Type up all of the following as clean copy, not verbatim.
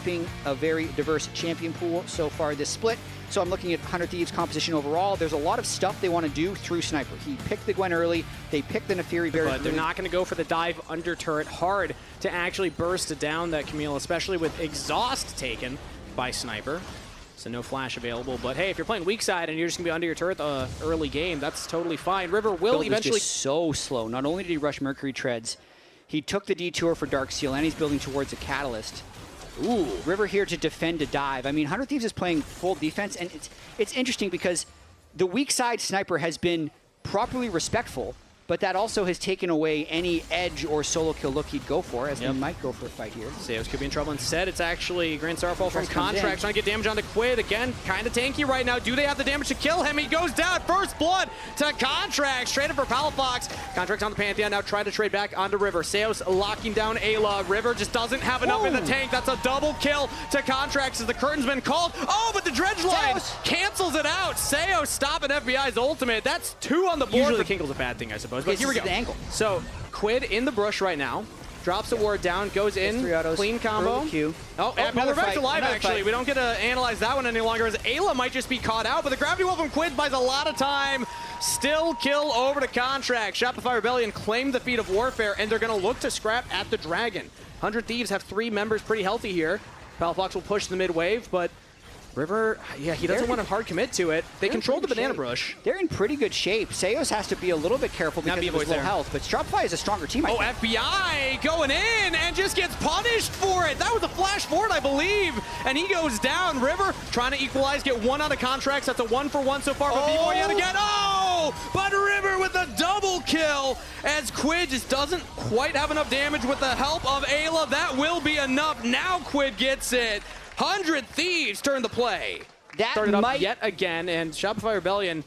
keeping a very diverse champion pool so far this split. So I'm looking at 100 Thieves composition overall. There's a lot of stuff they want to do through Sniper. He picked the Gwen early. They picked the Nefiri very early. But they're not going to go for the dive under turret hard to actually burst down that Camille, especially with exhaust taken by Sniper. So no flash available. But hey, if you're playing weak side and you're just going to be under your turret early game, that's totally fine. River will eventually... was just so slow. Not only did he rush Mercury Treads, he took the detour for Dark Seal, and he's building towards a Catalyst. Ooh, River here to defend a dive. I mean, 100 Thieves is playing full defense, and it's interesting because the weak side Sniper has been properly respectful, but that also has taken away any edge or solo kill look he'd go for, as he might go for a fight here. Seos could be in trouble. Instead, it's actually Grand Starfall from Contract trying to get damage on the Quid. Again, kind of tanky right now. Do they have the damage to kill him? He goes down. First blood to Contract. Traded for Palafox. Contract's on the Pantheon. Now trying to trade back onto River. Seos locking down Ayla. River just doesn't have enough in the tank. That's a double kill to Contracts as the curtain's been called. Oh, but the Dredge line cancels it out. Seos stopping FBI's ultimate. That's 2 on the board. Usually Kinkle's a bad thing, I suppose. But here we go. The angle. So Quid in the bush right now. Drops a ward down, goes in, clean combo. Oh, and we're back to live, actually. We don't get to analyze that one any longer as Ayla might just be caught out, but the Gravity Well from Quid buys a lot of time. Still kill over to Contract. Shopify Rebellion claimed the feat of Warfare, and they're going to look to scrap at the Dragon. 100 Thieves have 3 members pretty healthy here. Palafox will push the mid wave, but River, yeah, he doesn't want to hard commit to it. They control the banana bush. They're in pretty good shape. Seos has to be a little bit careful because of his low health, but Shopify is a stronger team, I think. FBI going in and just gets punished for it. That was a flash forward, I believe, and he goes down. River trying to equalize, get 1 out of Contracts. That's a 1-for-1 so far, but B-Boy yet again. Oh, but River with a double kill as Quid just doesn't quite have enough damage with the help of Ayla. That will be enough. Now Quid gets it. 100 Thieves turn the play. That started up yet again, and Shopify Rebellion,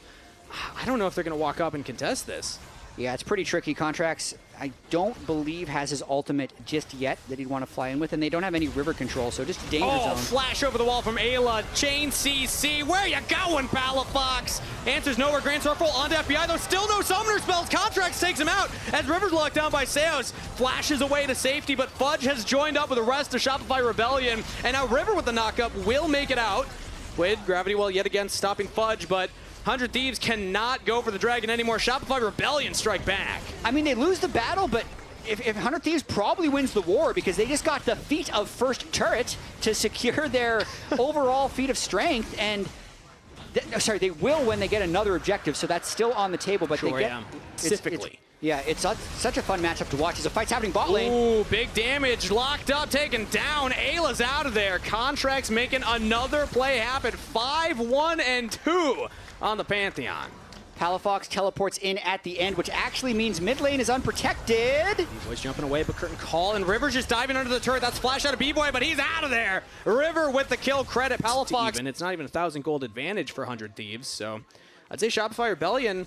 I don't know if they're going to walk up and contest this. Yeah, it's pretty tricky. Contracts, I don't believe, has his ultimate just yet that he'd want to fly in with, and they don't have any river control, so just danger zone. Oh, flash over the wall from Ayla. Chain CC. Where you going, Palafox? Answers nowhere. Grand Starfall onto FBI, though. Still no summoner spells. Contracts takes him out as River's locked down by Seos. Flashes away to safety, but Fudge has joined up with the rest of Shopify Rebellion, and now River with the knockup will make it out. Quid, Gravity Well yet again stopping Fudge, but 100 Thieves cannot go for the Dragon anymore. Shopify Rebellion strike back. I mean, they lose the battle, but if 100 Thieves probably wins the war because they just got the feat of first turret to secure their overall feat of strength, and sorry, they will when they get another objective, so that's still on the table, but they get... Specifically. It's such a fun matchup to watch as the fight's happening bot lane. Ooh, big damage, locked up, taken down. Ayla's out of there. Contracts making another play happen. 5-1-2 on the Pantheon. Palafox teleports in at the end, which actually means mid lane is unprotected. B-Boy's jumping away, but curtain call, and River's just diving under the turret. That's flash out of B-Boy, but he's out of there. River with the kill credit. Palafox, and it's not even 1,000 gold advantage for 100 Thieves, so I'd say Shopify Rebellion,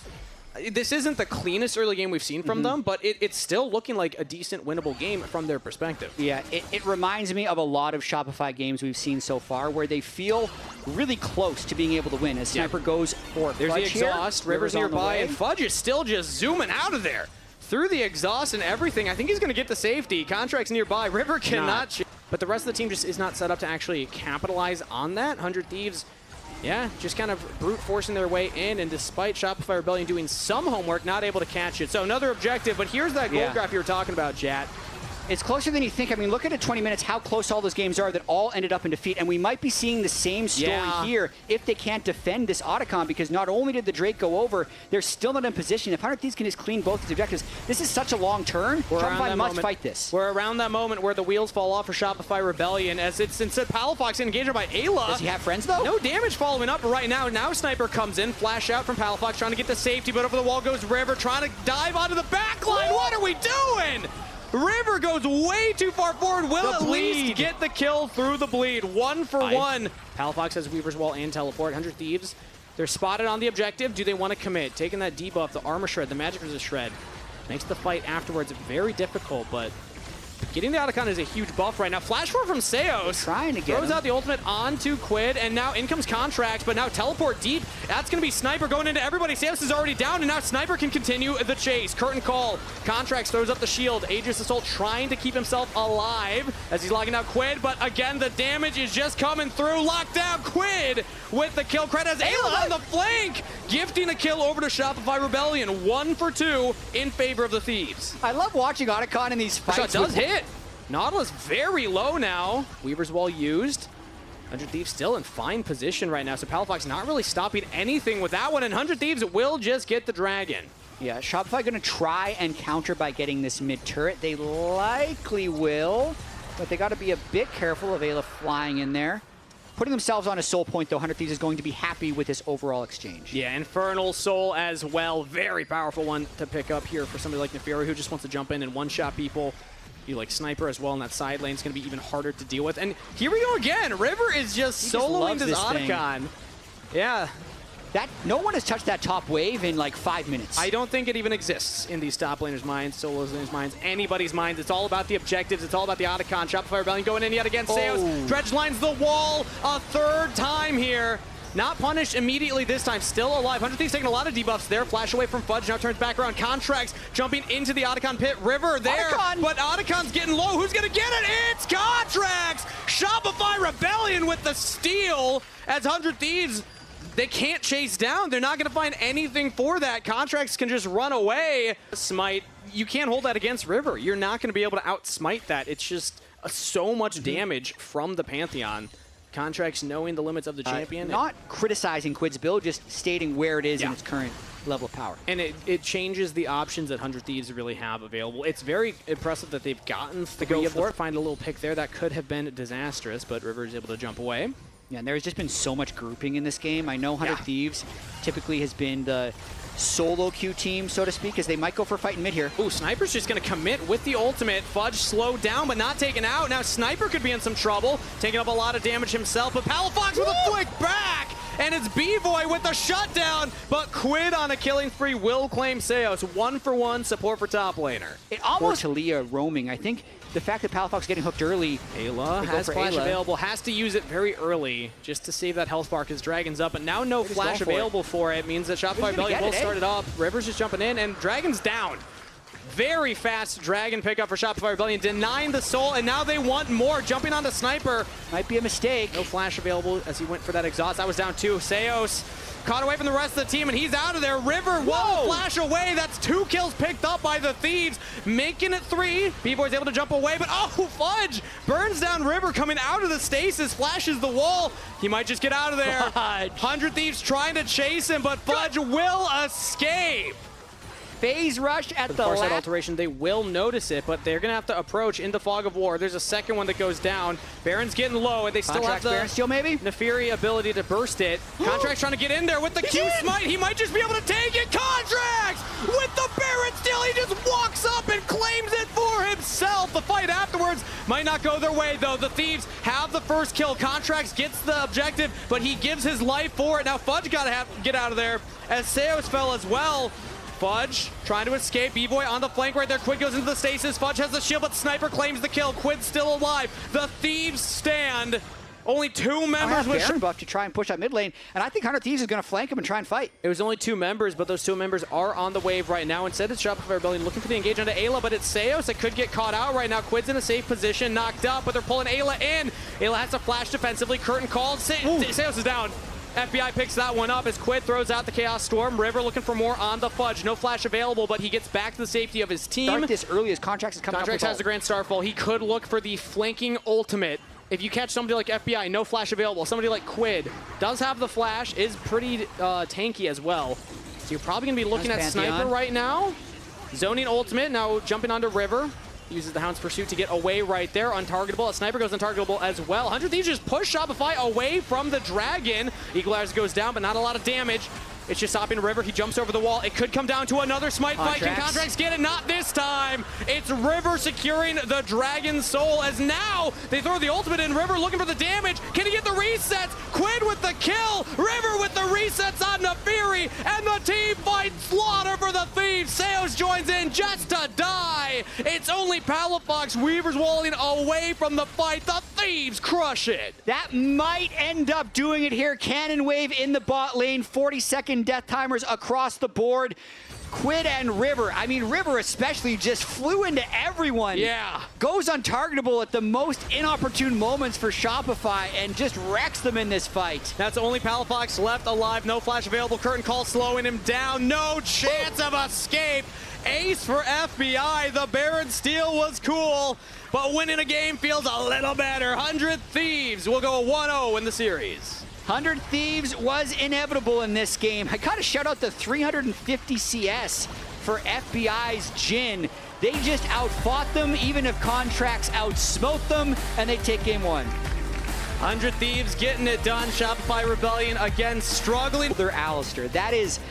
this isn't the cleanest early game we've seen from them, but it's still looking like a decent winnable game from their perspective. Yeah, it reminds me of a lot of Shopify games we've seen so far where they feel really close to being able to win as Sniper goes for There's Fudge the exhaust, here. River's nearby, and Fudge is still just zooming out of there. Through the exhaust and everything. I think he's going to get the safety. Contract's nearby. River cannot. But the rest of the team just is not set up to actually capitalize on that. 100 Thieves, yeah, just kind of brute forcing their way in, and despite Shopify Rebellion doing some homework, not able to catch it. So another objective, but here's that gold graph you were talking about, Jat. It's closer than you think. I mean, look at it 20 minutes, how close all those games are that all ended up in defeat. And we might be seeing the same story here if they can't defend this Otacon, because not only did the Drake go over, they're still not in position. If 100 Thieves can just clean both these objectives, this is such a long turn. Shopify must fight this. We're around that moment where the wheels fall off for Shopify Rebellion, as it's instead Palafox engaged by Ayla. Does he have friends, though? No damage following up right now. Now Sniper comes in, flash out from Palafox, trying to get the safety, but over the wall goes River, trying to dive onto the back line. What are we doing? River goes way too far forward. Will at least get the kill through the bleed. 1-for-1. Palafox has Weaver's Wall and teleport. 100 Thieves, they're spotted on the objective. Do they want to commit? Taking that debuff, the armor shred, the magic resist shred, makes the fight afterwards very difficult, but Getting the Otacon is a huge buff right now. Flash forward from Seos. Trying to get Throws out the ultimate onto Quid, and now in comes Contracts, but now teleport deep. That's going to be Sniper going into everybody. Seos is already down, and now Sniper can continue the chase. Curtain call. Contracts throws up the shield. Aegis Assault trying to keep himself alive as he's logging out Quid, but again, the damage is just coming through. Locked down Quid with the kill. Cred has Ayla on the flank, gifting a kill over to Shopify Rebellion. 1 for 2 in favor of the Thieves. I love watching Otacon in these fights. Shot does hit. Nautilus very low now. Weaver's Wall used. 100 Thieves still in fine position right now, so Palafox not really stopping anything with that one, and 100 Thieves will just get the dragon. Yeah, Shopify going to try and counter by getting this mid turret. They likely will, but they got to be a bit careful of Ayla flying in there. Putting themselves on a soul point, though, 100 Thieves is going to be happy with this overall exchange. Yeah, Infernal Soul as well. Very powerful one to pick up here for somebody like Neferi who just wants to jump in and one-shot people. You like Sniper as well in that side lane. It's going to be even harder to deal with. And here we go again. River is just soloing this Otacon. Yeah. No one has touched that top wave in like 5 minutes. I don't think it even exists in these top laners' minds, solo laners' minds, anybody's minds. It's all about the objectives. It's all about the Otacon. Shopify Rebellion going in yet again. Seos dredge lines the wall a third time here. Not punished immediately this time, still alive. 100 Thieves taking a lot of debuffs there. Flash away from Fudge, now turns back around. Contracts jumping into the Otacon pit. River there, but Otacon's getting low. Who's gonna get it? It's Contracts! Shopify Rebellion with the steal as 100 Thieves, they can't chase down. They're not gonna find anything for that. Contracts can just run away. Smite, you can't hold that against River. You're not gonna be able to outsmite that. It's just so much damage from the Pantheon. Contracts knowing the limits of the champion. Not criticizing Quid's build, just stating where it is in its current level of power. And it changes the options that 100 Thieves really have available. It's very impressive that they've gotten to go for it. Find a little pick there. That could have been disastrous, but River is able to jump away. Yeah, and there's just been so much grouping in this game. I know 100 Thieves typically has been the solo queue team, so to speak, as they might go for a fight in mid here. Ooh, Sniper's just going to commit with the ultimate. Fudge slowed down, but not taken out. Now Sniper could be in some trouble, taking up a lot of damage himself, but Palafox with a flick back! And it's B-Boy with the shutdown, but Quid on a killing spree will claim Seos. 1 for 1 support for top laner. It almost Talia roaming. I think the fact that Palafox getting hooked early. Ayla has flash available, has to use it very early just to save that health bar because Dragon's up, but now no flash available for it. Means that Shopify Rebellion will start it up. River's just jumping in, and Dragon's down. Very fast Dragon pickup for Shopify Rebellion, denying the soul, and now they want more. Jumping onto Sniper. Might be a mistake. No flash available as he went for that exhaust. That was down 2. Seos caught away from the rest of the team, and he's out of there. River will flash away. That's 2 kills picked up by the Thieves, making it 3. B-Boy's able to jump away, but Fudge burns down River coming out of the stasis, flashes the wall. He might just get out of there. 100 Thieves trying to chase him, but Fudge will escape. Phase rush at the far side alteration. They will notice it, but they're going to have to approach into Fog of War. There's a second one that goes down. Baron's getting low, and they still have the Baron steal, maybe? Neferi ability to burst it. Contract's trying to get in there with the Q smite. He might just be able to take it. Contracts with the Baron steal. He just walks up and claims it for himself. The fight afterwards might not go their way, though. The Thieves have the first kill. Contracts gets the objective, but he gives his life for it. Now Fudge got to get out of there as Seos fell as well. Fudge trying to escape. B-Boy on the flank right there. Quid goes into the stasis. Fudge has the shield, but Sniper claims the kill. Quid's still alive. The Thieves stand. Only 2 members with Baron buff to try and push that mid lane, and I think 100 Thieves is going to flank him and try and fight. It was only 2 members, but those 2 members are on the wave right now. Instead, it's Shopify Rebellion looking for the engage onto Ayla, but it's Seos that could get caught out right now. Quid's in a safe position, knocked up, but they're pulling Ayla in. Ayla has to flash defensively. Curtain called. Seos is down. FBI picks that one up as Quid throws out the Chaos Storm. River looking for more on the Fudge. No flash available, but he gets back to the safety of his team. Start this early as Contracts is coming Contracts up with has the Grand Starfall. He could look for the flanking ultimate. If you catch somebody like FBI, no flash available. Somebody like Quid does have the flash, is pretty tanky as well. So you're probably going to be looking at Sniper right now. Zoning ultimate, now jumping onto River. Uses the Hound's Pursuit to get away right there. Untargetable. A Sniper goes untargetable as well. 100 Thieves just push Shopify away from the Dragon. Equalizer goes down, but not a lot of damage. It's just stopping River. He jumps over the wall. It could come down to another smite fight. Can Contracts get it? Not this time. It's River securing the Dragon's soul as now they throw the ultimate in. River looking for the damage. Can he get the resets? Quid with the kill. River with the resets on Neferi. And the team fight slaughter for the Thieves. Seos joins in just to die It's only Palafox. Weaver's walling away from the fight. The Thieves crush it. That might end up doing it here. Cannon Wave in the bot lane. 40-second death timers across the board. Quid and River. I mean, River especially just flew into everyone. Yeah. Goes untargetable at the most inopportune moments for Shopify and just wrecks them in this fight. That's only Palafox left alive. No flash available. Curtain call slowing him down. No chance of escape. Ace for FBI. The Baron steal was cool, but winning a game feels a little better. 100 Thieves will go 1-0 in the series. 100 Thieves was inevitable in this game. I gotta shout out the 350 CS for FBI's Jhin. They just outfought them, even if Contracts outsmote them, and they take game 1. 100 Thieves getting it done. Shopify Rebellion again struggling. They're Alistair. That is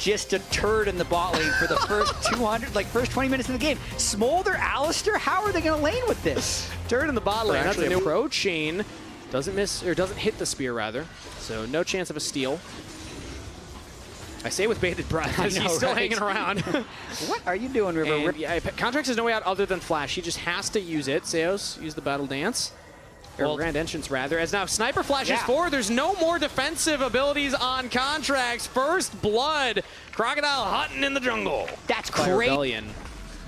just a turd in the bot lane for the first 20 minutes of the game. Smolder, Alistair, how are they gonna lane with this? Turd in the bot lane. Actually, That's approaching. Doesn't miss, or doesn't hit the spear, rather. So no chance of a steal. I say with bated breath as he's still hanging around. What are you doing, River? Yeah, Contracts has no way out other than flash. He just has to use it. Seos, use the battle dance. Or grand entrance, rather. As now Sniper flashes forward. There's no more defensive abilities on Contracts. First blood. Crocodile hunting in the jungle. That's By great. Rebellion.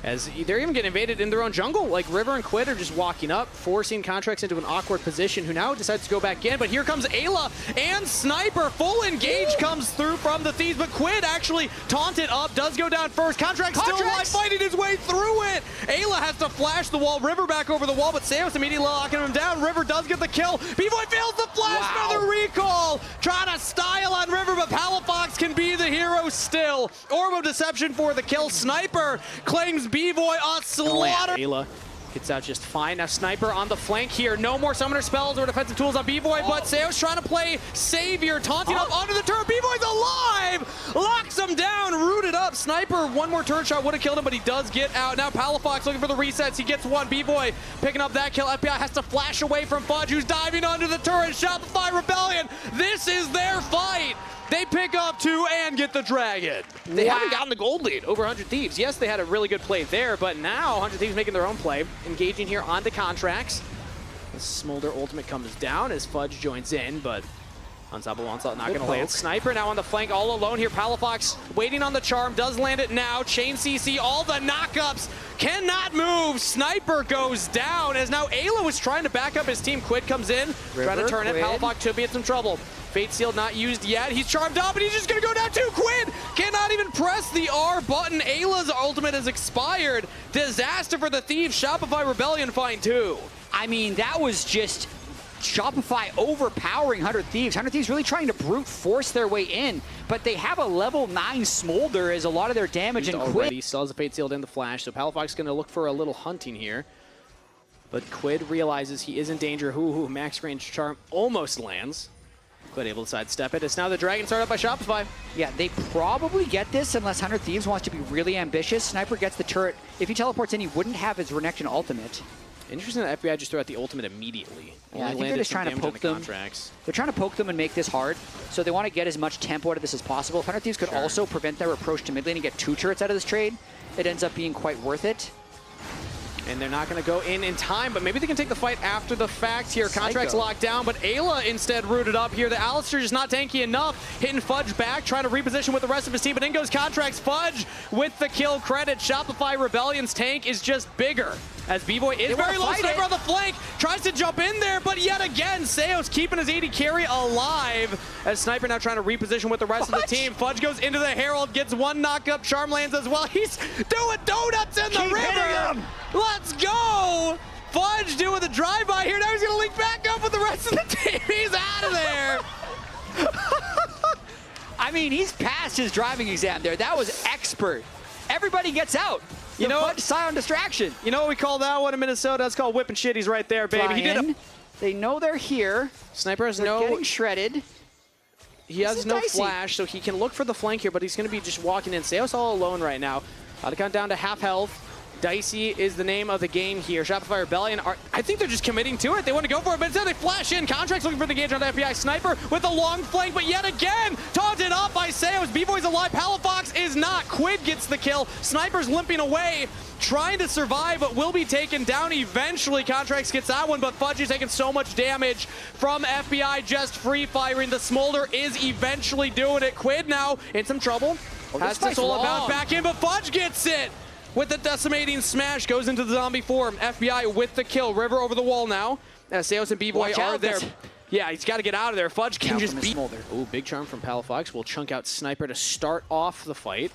As they're even getting invaded in their own jungle. Like River and Quid are just walking up, forcing Contracts into an awkward position, who now decides to go back in. But here comes Ayla and Sniper. Full engage comes through from the Thieves, but Quid actually taunted up, does go down first. Contracts still alive, fighting his way through it. Ayla has to flash the wall, River back over the wall, but Seos immediately locking him down. River does get the kill. B-Boy fails the flash, another recall. Trying to style on River, but Palafox can be the hero still. Orb of Deception for the kill. Sniper claims B-Boy a slaughter. Ayla gets out just fine. Now Sniper on the flank here. No more summoner spells or defensive tools on B-Boy, but Seos trying to play Savior, taunting up onto the turret. B-Boy's alive! Locks him down, rooted up. Sniper, one more turret shot would have killed him, but he does get out. Now Palafox looking for the resets. He gets one. B-Boy picking up that kill. FBI has to flash away from Fudge, who's diving under the turret. Shopify Rebellion. This is their fight. They pick up 2 and get the dragon. They haven't gotten the gold lead over 100 Thieves. Yes, they had a really good play there, but now 100 Thieves making their own play, engaging here onto Contracts. The Smolder ultimate comes down as Fudge joins in, but Unstoppable Onslaught not going to land. Sniper now on the flank all alone here. Palafox waiting on the charm, does land it now. Chain CC, all the knockups, cannot move. Sniper goes down as now Ayla was trying to back up his team. Quid comes in, trying to turn it. Palafox could be in some trouble. Fate Seal not used yet. He's charmed up, and he's just going to go down too. Quid cannot even press the R button. Ayla's ultimate has expired. Disaster for the Thieves. Shopify Rebellion find 2. I mean, that was just Shopify overpowering 100 Thieves. 100 Thieves really trying to brute force their way in, but they have a level 9 Smolder as a lot of their damage. And Quid still has a Fate Sealed in the flash, so Palafox is going to look for a little hunting here. But Quid realizes he is in danger. Max range charm almost lands. Quid able to sidestep it. It's now the Dragon started up by Shopify. Yeah, they probably get this unless 100 Thieves wants to be really ambitious. Sniper gets the turret. If he teleports in, he wouldn't have his Renekton ultimate. Interesting that FBI just threw out the ultimate immediately. Yeah, I think they're just trying to poke them. They're trying to poke them and make this hard. So they want to get as much tempo out of this as possible. If 100 Thieves could also prevent their approach to mid lane and get 2 turrets out of this trade, it ends up being quite worth it. And they're not going to go in time, but maybe they can take the fight after the fact here. Contracts locked down, but Ayla instead rooted up here. The Alistair just not tanky enough. Hitting Fudge back, trying to reposition with the rest of his team, but in goes Contracts. Fudge with the kill credit. Shopify Rebellion's tank is just bigger. As B-Boy is very low. Sniper on the flank, tries to jump in there, but yet again, Seos keeping his 80 carry alive. As Sniper now trying to reposition with the rest of the team. Fudge goes into the Herald, gets one knock-up. Charm lands as well. He's doing donuts in the river. Let's go! Fudge doing the drive-by here. Now he's going to link back up with the rest of the team. He's out of there. I mean, he's passed his driving exam there. That was expert. Everybody gets out. You know, Fudge silent distraction. You know what we call that one in Minnesota? It's called whipping shitties right there, baby. He did it. They know they're here. Sniper has getting shredded. He has no flash, so he can look for the flank here, but he's going to be just walking in. Seos all alone right now. About to count down to half health. Dicey is the name of the game here. Shopify Rebellion, I think they're just committing to it. They want to go for it, but instead they flash in. Contracts looking for the engage on the FBI Sniper with a long flank, but yet again, taunted up by Seos. B-Boy's alive. Palafox is not. Quid gets the kill. Sniper's limping away, trying to survive, but will be taken down eventually. Contracts gets that one, but Fudge is taking so much damage from FBI, just free firing. The Smolder is eventually doing it. Quid now in some trouble. Has to solo bounce back in, but Fudge gets it with the decimating smash. Goes into the zombie form. FBI with the kill. River over the wall now. Seos and B-Boy are there. Yeah, he's got to get out of there. Fudge can just beat. Ooh, big charm from Palafox. Will chunk out Sniper to start off the fight.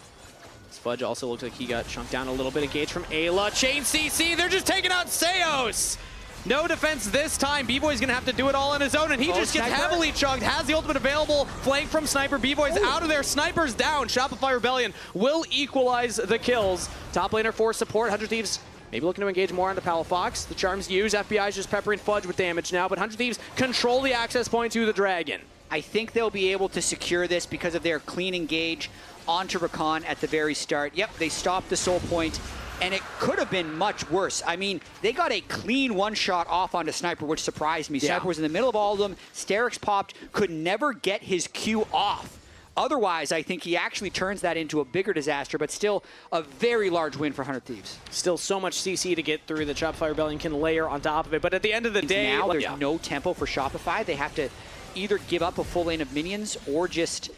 Fudge also looks like he got chunked down a little bit. Engage from Ayla. Chain CC. They're just taking out Seos. No defense this time. B-Boy's going to have to do it all on his own, and he just gets heavily chunked. Has the ultimate available. Flank from Sniper. B-Boy's out of there. Sniper's down. Shopify Rebellion will equalize the kills. Top laner for support. 100 Thieves maybe looking to engage more onto Palafox. The charms used. FBI's just peppering Fudge with damage now, but 100 Thieves control the access point to the Dragon. I think they'll be able to secure this because of their clean engage onto Rakan at the very start. Yep, they stopped the soul point, and it could have been much worse. I mean, they got a clean one-shot off onto Sniper, which surprised me. Sniper was in the middle of all of them. Sterix popped, could never get his Q off. Otherwise, I think he actually turns that into a bigger disaster, but still a very large win for 100 Thieves. Still so much CC to get through that Shopify Rebellion can layer on top of it, but at the end of the day... Now there's no tempo for Shopify. They have to either give up a full lane of minions or just...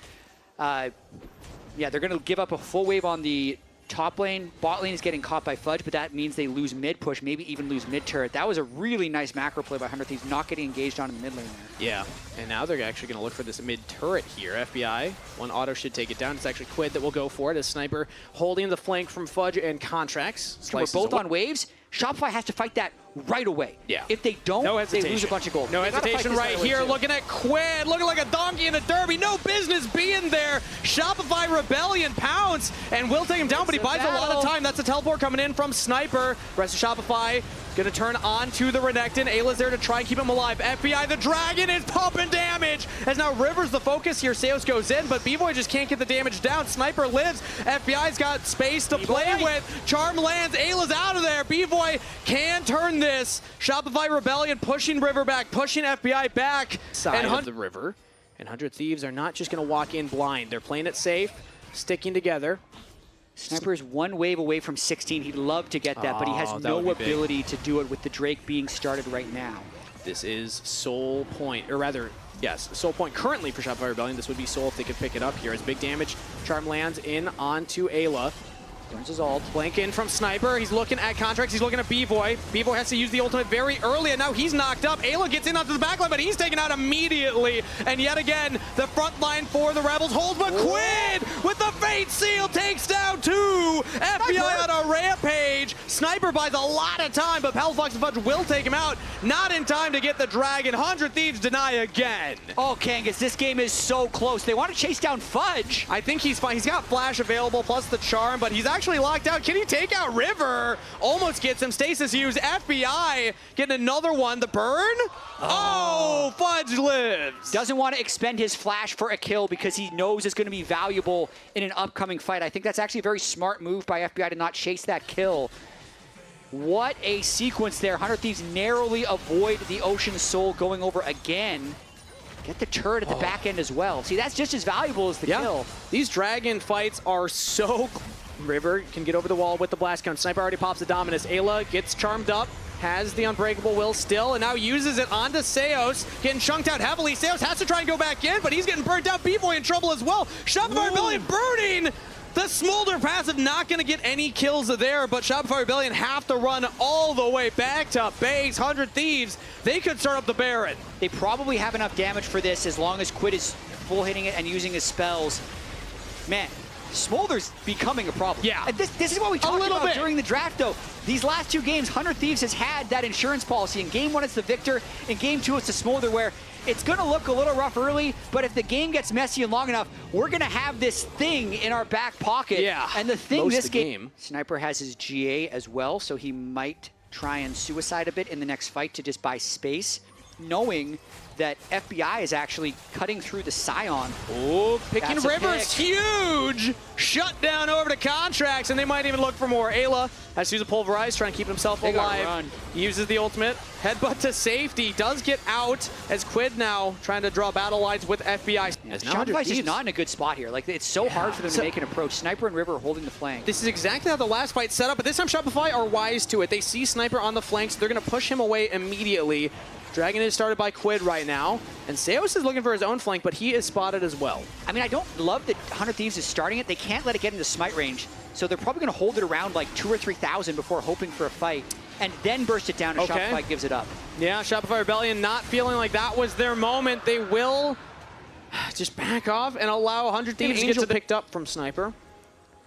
yeah, they're going to give up a full wave on the top lane. Bot lane is getting caught by Fudge, but that means they lose mid push, maybe even lose mid turret. That was a really nice macro play by 100 Thieves, not getting engaged on in the mid lane there. Yeah, and now they're actually going to look for this mid turret here. FBI, one auto should take it down. It's actually Quid that will go for it as Sniper holding the flank from Fudge and Contracts. We're both on waves. Shopify has to fight that right away. Yeah. If they don't, they lose a bunch of gold. No hesitation right here. Looking at Quid, looking like a donkey in a derby. No business being there. Shopify Rebellion pounce and will take him down, but he buys a lot of time. That's a teleport coming in from Sniper. Rest of Shopify going to turn on to the Renekton. Ayla's there to try and keep him alive. FBI, the Dragon, is pumping damage. As now River's the focus here. Seos goes in, but B-Boy just can't get the damage down. Sniper lives. FBI's got space to play with. Charm lands. Ayla's out of there. B-Boy can turn this. Shopify Rebellion pushing River back, pushing FBI back. Side of the River. And 100 Thieves are not just going to walk in blind. They're playing it safe, sticking together. Sniper is one wave away from 16. He'd love to get that, but he has no ability to do it with the Drake being started right now. This is Soul Point, or rather, yes, Soul Point currently for Shopify Rebellion. This would be Soul if they could pick it up here. As big damage, Charm lands in onto Ayla. Turns his ult. Flank in from Sniper. He's looking at Contracts. He's looking at B-Boy. B-Boy has to use the ultimate very early, and now he's knocked up. Ayla gets in onto the backline, but he's taken out immediately. And yet again, the front line for the Rebels holds, but Quid with the Fate Seal takes down two. FBI on a rampage. Sniper buys a lot of time, but Palafox and Fudge will take him out. Not in time to get the Dragon. 100 Thieves deny again. Oh, Kangas, this game is so close. They want to chase down Fudge. I think he's fine. He's got Flash available, plus the Charm, but he's actually locked out. Can he take out River? Almost gets him. Stasis used. FBI getting another one. The burn? Oh, Fudge lives. Doesn't want to expend his Flash for a kill because he knows it's going to be valuable in an upcoming fight. I think that's actually a very smart move by FBI to not chase that kill. What a sequence there. 100 Thieves narrowly avoid the Ocean Soul going over again. Get the turret at the back end as well. See, that's just as valuable as the kill. These Dragon fights are so... River can get over the wall with the blast count. Sniper already pops the Dominus. Ayla gets charmed up, has the Unbreakable Will still, and now uses it onto Seos, getting chunked out heavily. Seos has to try and go back in, but he's getting burnt out. B-Boy in trouble as well. Shopify Rebellion burning! The Smolder passive not going to get any kills there, but Shopify Rebellion have to run all the way back to base. 100 Thieves, they could start up the Baron. They probably have enough damage for this as long as Quid is full hitting it and using his spells. Man, Smolder's becoming a problem. Yeah. And this is what we talked about during the draft, though. These last two games, 100 Thieves has had that insurance policy. In game one, it's the Victor. In game two, it's the Smolder, where it's going to look a little rough early, but if the game gets messy and long enough, we're going to have this thing in our back pocket. Yeah. And the thing this game, Sniper has his GA as well, so he might try and suicide a bit in the next fight to just buy space. knowing that FBI is actually cutting through the Scion. Oh, picking That's a Rivers, pick. huge! Shut down over to Contracts, and they might even look for more. Ayla has to use a Pulverize, trying to keep himself They gotta alive. run. Uses the ultimate. Headbutt to safety. Does get out as Quid now trying to draw battle lines with FBI. As now Shopify's just Thieves. not in a good spot here. Like, it's so hard for them to make an approach. Sniper and River are holding the flank. This is exactly how the last fight set up, but this time Shopify are wise to it. They see Sniper on the flanks. They're going to push him away immediately. Dragon is started by Quid right now, and Seos is looking for his own flank, but he is spotted as well. I mean, I don't love that 100 Thieves is starting it. They can't let it get into smite range, so they're probably going to hold it around like 2,000 or 3,000 before hoping for a fight, and then burst it down, and Shopify gives it up. Yeah, Shopify Rebellion not feeling like that was their moment. They will just back off and allow 100 Thieves to get picked up from Sniper.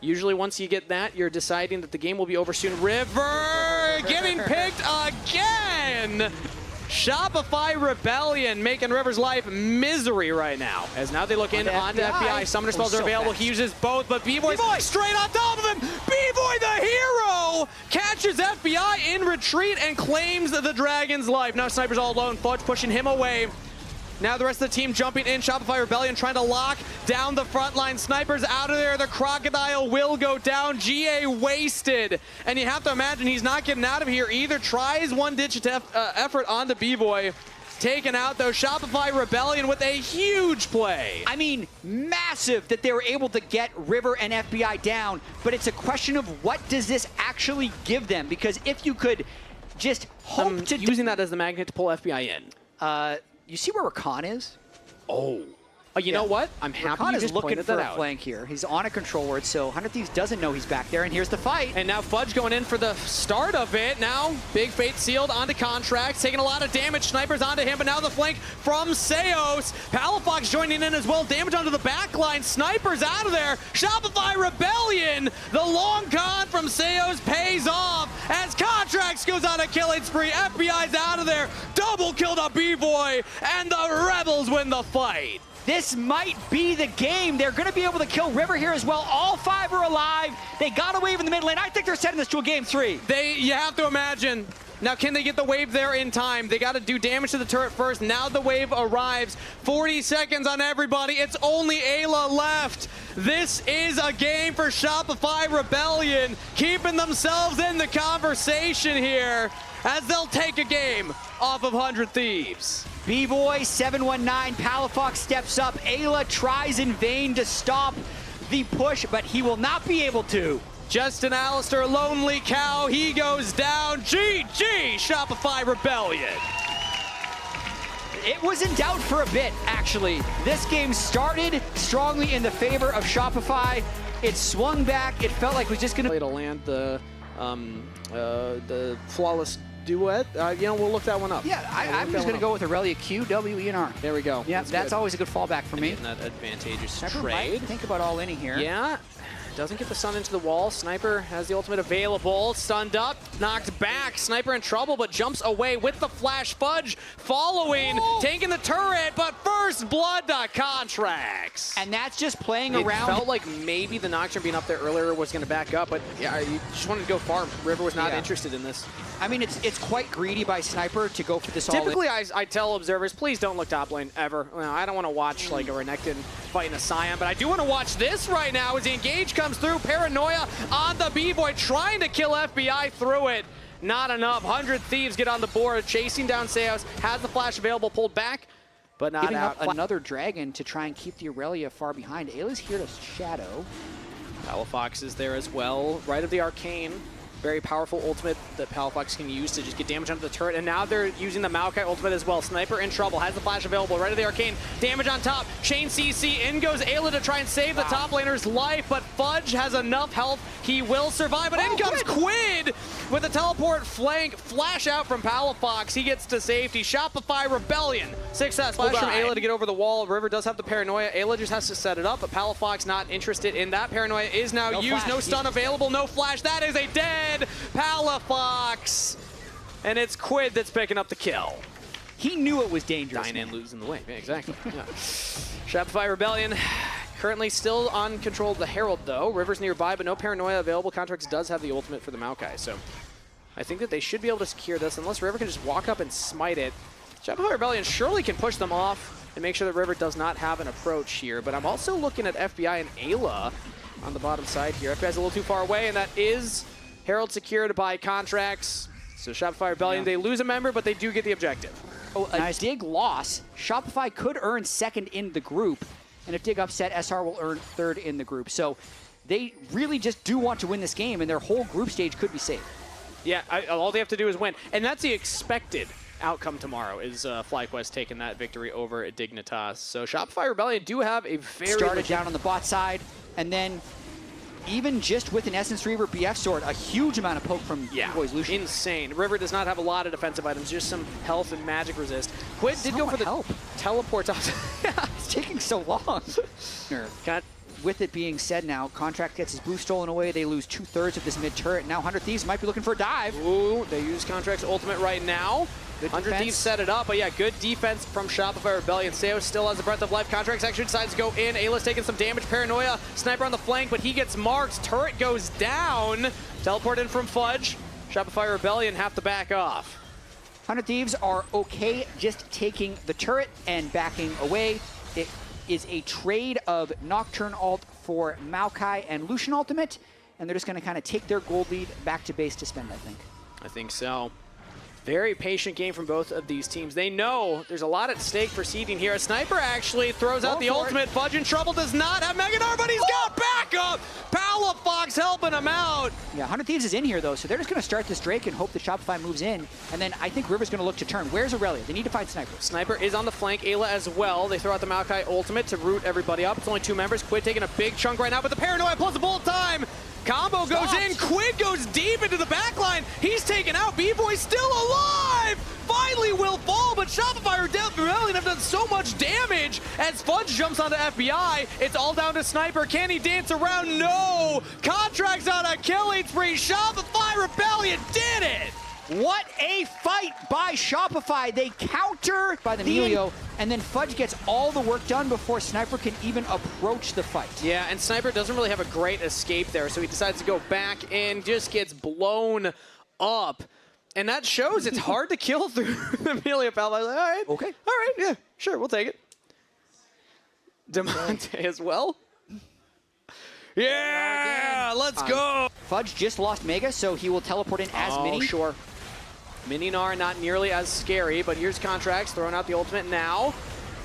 Usually once you get that, you're deciding that the game will be over soon. River getting picked again! Shopify Rebellion making River's life misery right now. As now they look in onto FBI. Summoner spells are available. He uses both, but B-Boy's straight on top of him. B-Boy, the hero, catches FBI in retreat and claims the Dragon's life. Now Sniper's all alone. Fudge pushing him away. Now the rest of the team jumping in. Shopify Rebellion trying to lock down the front line. Sniper's out of there. The Crocodile will go down. GA wasted. And you have to imagine he's not getting out of here either. Tries one-ditch effort onto B-Boy. Taken out, though. Shopify Rebellion with a huge play. I mean, massive that they were able to get River and FBI down, but it's a question of what does this actually give them? Because if you could just hope to... using that as the magnet to pull FBI in. You see where Rakan is? Oh. You know what? I'm happy Rakan you is just looking pointed for that a out. flank here. He's on a control ward, so 100 Thieves doesn't know he's back there, and here's the fight. And now Fudge going in for the start of it. Now, Big Fate sealed onto Contracts, taking a lot of damage. Snipers onto him, but now the flank from Seos. Palafox joining in as well. Damage onto the back line. Snipers out of there. Shopify Rebellion. The long con from Seos pays off as Contracts goes on a killing spree. FBI's out of there. Double kill to B-Boy, and the Rebels win the fight. This might be the game. They're going to be able to kill River here as well. All 5 are alive. They got a wave in the mid lane. I think they're setting this to a game 3. You have to imagine. Now, can they get the wave there in time? They got to do damage to the turret first. Now the wave arrives. 40 seconds on everybody. It's only Ayla left. This is a game for Shopify Rebellion, keeping themselves in the conversation here as they'll take a game off of 100 Thieves. B-Boy, 719, Palafox steps up. Ayla tries in vain to stop the push, but he will not be able to. Justin Alistair, Lonely Cow, he goes down. GG, Shopify Rebellion. It was in doubt for a bit, actually. This game started strongly in the favor of Shopify. It swung back. It felt like it was just going to land the flawless duet. We'll look that one up. Yeah, I'm just going to go with Aurelia Q, W, E, and R. There we go. Yeah, that's always a good fallback for me. Getting that advantageous Sniper trade. might think about all in here. Yeah. Doesn't get the stun into the wall. Sniper has the ultimate available. Stunned up, knocked back. Sniper in trouble, but jumps away with the flash. Fudge following, taking the turret, but first blood to Contracts. And that's just playing around. It felt like maybe the Nocturne being up there earlier was going to back up, but yeah, you just wanted to go farm. River was not interested in this. I mean, it's quite greedy by Sniper to go for this all-in. Typically, I tell observers, please don't look top lane ever. I don't want to watch like a Renekton fighting a Scion, but I do want to watch this right now as the engage comes through. Paranoia on the B-Boy, trying to kill FBI through it. Not enough. 100 Thieves get on the board, chasing down Seos. Has the flash available, pulled back, but not giving out. Up another dragon to try and keep the Aurelia far behind. Ayla's here to shadow. Palafox is there as well. Right of the Arcane. Very powerful ultimate that Palafox can use to just get damage onto the turret. And now they're using the Maokai ultimate as well. Sniper in trouble. Has the flash available. Right of the Arcane. Damage on top. Chain CC. In goes Ayla to try and save the top laner's life. But Fudge has enough health. He will survive. But in comes Quid with a teleport flank. Flash out from Palafox. He gets to safety. Shopify Rebellion. Success. Flash from Ayla to get over the wall. River does have the Paranoia. Ayla just has to set it up. But Palafox not interested in that. Paranoia is now used. Flash. No stun available. No flash. That is a dead Palafox, and it's Quid that's picking up the kill. He knew it was dangerous. Dying and losing the way. Yeah, exactly. Yeah. Shopify Rebellion currently still on control of the Herald, though. River's nearby, but no Paranoia available. Contracts does have the ultimate for the Maokai, so I think that they should be able to secure this unless River can just walk up and smite it. Shopify Rebellion surely can push them off and make sure that River does not have an approach here. But I'm also looking at FBI and Ayla on the bottom side here. FBI's a little too far away, and that is Herald secured by contracts. So Shopify Rebellion, they lose a member, but they do get the objective. Oh, a Dig loss. Shopify could earn second in the group, and if Dig upset, SR will earn third in the group. So they really just do want to win this game, and their whole group stage could be safe. Yeah, all they have to do is win. And that's the expected outcome tomorrow, is FlyQuest taking that victory over Dignitas. So Shopify Rebellion do have a very... Started down on the bot side, and then even just with an Essence Reaver BF sword, a huge amount of poke from B-Boy's Lucian. Insane. River does not have a lot of defensive items, just some health and magic resist. Quid did go for the teleport. It's taking so long. With it being said now, Contract gets his boost stolen away. They lose 2/3 of this mid turret. Now 100 Thieves might be looking for a dive. Ooh, they use Contract's ultimate right now. 100 Thieves set it up, but yeah, good defense from Shopify Rebellion. Seo still has a breath of life. Contracts actually decides to go in. Ayla's taking some damage. Paranoia, sniper on the flank, but he gets marked. Turret goes down. Teleport in from Fudge. Shopify Rebellion have to back off. 100 Thieves are okay just taking the turret and backing away. It is a trade of Nocturne ult for Maokai and Lucian ultimate, and they're just going to kind of take their gold lead back to base to spend, I think. I think so. Very patient game from both of these teams. They know there's a lot at stake for seeding here. A sniper actually throws out the ultimate. Fudge in trouble, does not have Megadar, but he's got backup! Palafox helping him out! Yeah, 100 Thieves is in here, though, so they're just going to start this Drake and hope that Shopify moves in, and then I think River's going to look to turn. Where's Aurelia? They need to find Sniper. Sniper is on the flank, Ayla as well. They throw out the Maokai ultimate to root everybody up. It's only 2 members. Quid taking a big chunk right now, but the Paranoia plus the bullet time! Combo goes in, Quid goes deep into the backline. He's taken out, B-Boy still alive! Finally will fall, but Shopify Rebellion have done so much damage as Fudge jumps onto FBI. It's all down to Sniper. Can he dance around? No! Contracts on a killing spree. Shopify Rebellion did it! What a fight by Shopify. They counter by the Melio, and then Fudge gets all the work done before Sniper can even approach the fight. Yeah, and Sniper doesn't really have a great escape there, so he decides to go back and just gets blown up. And that shows it's hard to kill through the Melio Palafox. Like, all right, okay. All right, yeah, sure, we'll take it. Demonte as well. Yeah, let's go. Fudge just lost Mega, so he will teleport in as Mini. Sure. Mini-Gnar not nearly as scary, but here's Contracts throwing out the ultimate now.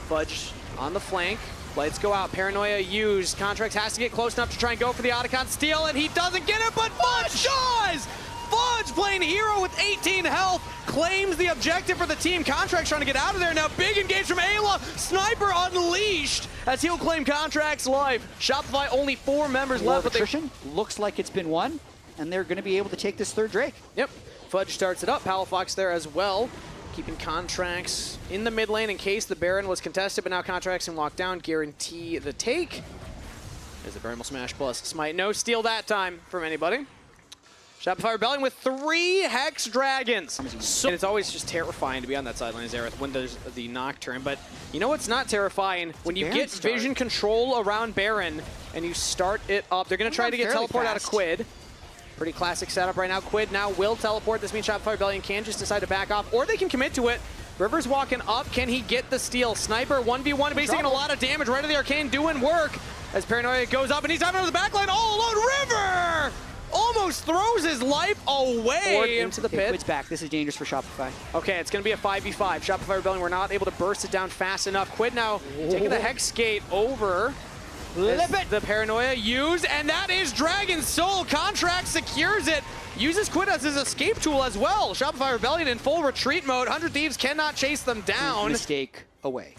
Fudge on the flank. Lights go out. Paranoia used. Contracts has to get close enough to try and go for the Otacon steal, and he doesn't get it, but Fudge does! Fudge playing hero with 18 health, claims the objective for the team. Contracts trying to get out of there now. Big engage from Ayla. Sniper unleashed as he'll claim Contracts' life. Shopify only 4 members left. But attrition looks like it's been won, and they're going to be able to take this third Drake. Yep. Fudge starts it up. Palafox there as well. Keeping Contracts in the mid lane in case the Baron was contested, but now Contracts in lockdown guarantee the take. There's the Baron will smash plus smite. No steal that time from anybody. Shopify Rebellion with 3 Hex Dragons. So, and it's always just terrifying to be on that sideline as Aerith when there's the Nocturne. But you know what's not terrifying? When you get vision control around Baron and you start it up, they're going to try to get teleport out of Quid. Pretty classic setup right now. Quid now will teleport. This means Shopify Rebellion can just decide to back off, or they can commit to it. River's walking up. Can he get the steal? Sniper 1v1, basically a lot of damage right to the Arcane, doing work as Paranoia goes up, and he's diving into the backline all alone. River almost throws his life away into the pit. Quid's back. This is dangerous for Shopify. Okay, it's going to be a 5v5. Shopify Rebellion were not able to burst it down fast enough. Quid now taking the Hex Gate over. The Paranoia used, and that is Dragon Soul. Contract secures it. Uses Quid as his escape tool as well. Shopify Rebellion in full retreat mode. 100 Thieves cannot chase them down. Mistake away.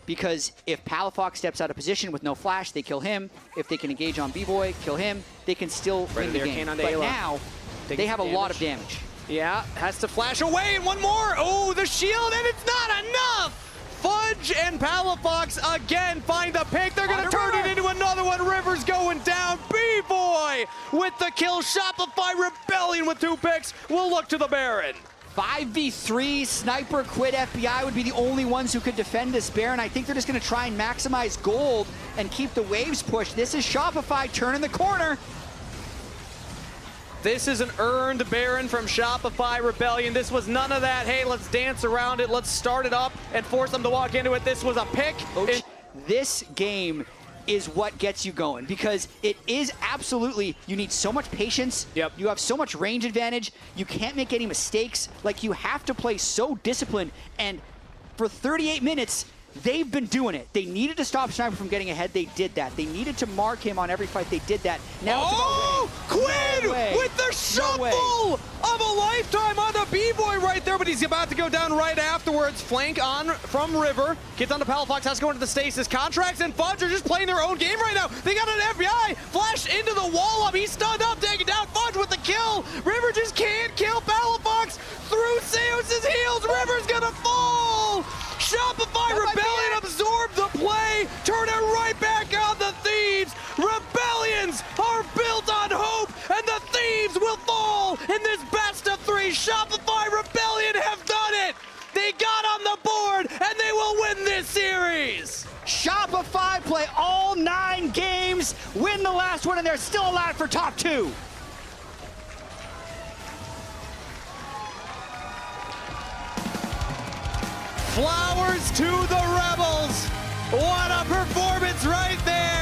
Because if Palafox steps out of position with no flash, they kill him. If they can engage on B-Boy, kill him, they can still win the game. But now, they have a lot of damage. Yeah, has to flash away, and one more. Oh, the shield, and it's not enough! Fudge and Palafox again find the pick. They're going to turn it into another one. River's going down. B-Boy with the kill. Shopify Rebellion with 2 picks. We'll look to the Baron. 5v3, Sniper, Quid, FBI would be the only ones who could defend this Baron. I think they're just going to try and maximize gold and keep the waves pushed. This is Shopify turning the corner. This is an earned Baron from Shopify Rebellion. This was none of that, hey, let's dance around it, let's start it up and force them to walk into it. This was a pick. This game is what gets you going, because it is absolutely, you need so much patience. Yep. You have so much range advantage. You can't make any mistakes. Like, you have to play so disciplined, and for 38 minutes, they've been doing it. They needed to stop Sniper from getting ahead. They did that. They needed to mark him on every fight. They did that. Now Quinn with the shuffle of a lifetime on the B-boy right there, but he's about to go down right afterwards. Flank on from River. Gets on to Palafox, has to go into the stasis. Contracts and Fudge are just playing their own game right now. They got an FBI flash into the wall up. He's stunned up, taking down Fudge with the kill. River just can't kill Palafox through Seus's heels. River's gonna fall. Shopify Rebellion absorbed the play, turn it right back on the Thieves. Rebellions are built on hope, and the Thieves will fall in this best of 3. Shopify Rebellion have done it. They got on the board, and they will win this series. Shopify play all 9 games, win the last one, and they're still alive for top 2. Flowers to the Rebels. What a performance right there.